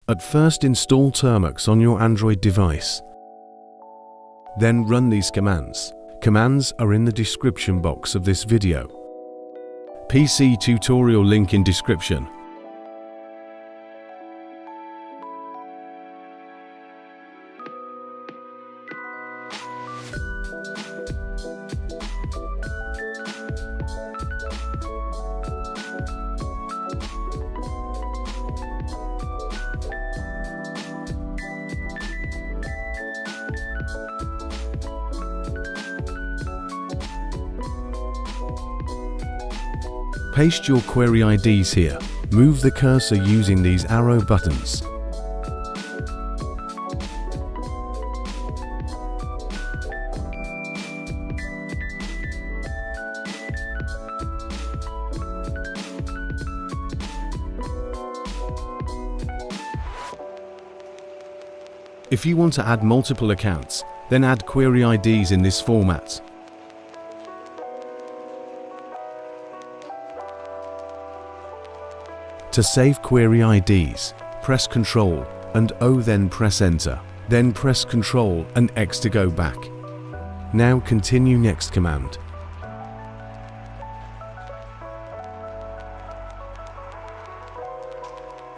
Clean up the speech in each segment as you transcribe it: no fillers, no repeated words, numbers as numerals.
At first install Termux on your Android device. Then run these commands. Commands are in the description box of this video. PC tutorial link in description. Paste your query IDs here. Move the cursor using these arrow buttons. If you want to add multiple accounts, then add query IDs in this format. To save query IDs, press Ctrl and O, then press Enter. Then press Ctrl and X to go back. Now continue next command.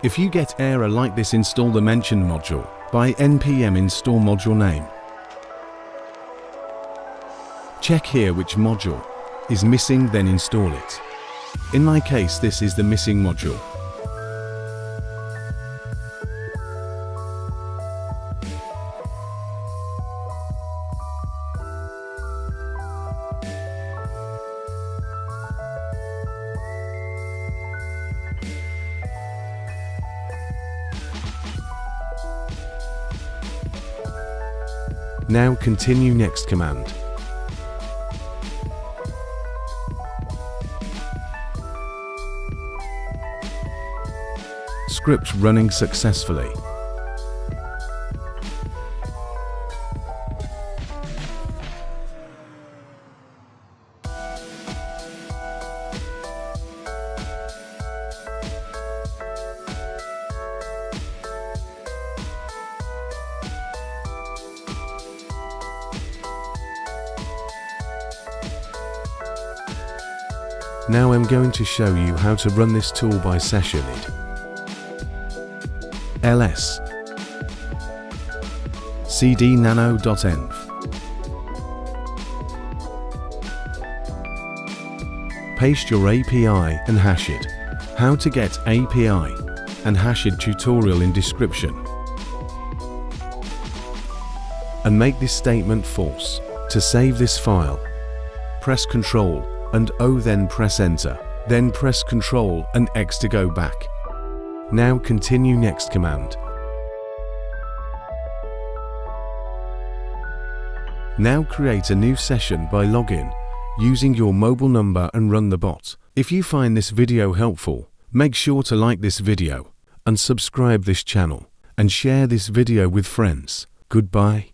If you get error like this, install the mentioned module by npm install module name. Check here which module is missing, then install it. In my case, this is the missing module. Now continue next command. Script running successfully. Now I'm going to show you how to run this tool by session id. ls cd nano.env. Paste your API and hash it. How to get API and hash it tutorial in description. And make this statement false. To save this file, press Ctrl and O, then press Enter. Then press Ctrl and X to go back. Now continue next command. Now create a new session by login using your mobile number and run the bot. If you find this video helpful, make sure to like this video and subscribe this channel and share this video with friends. Goodbye.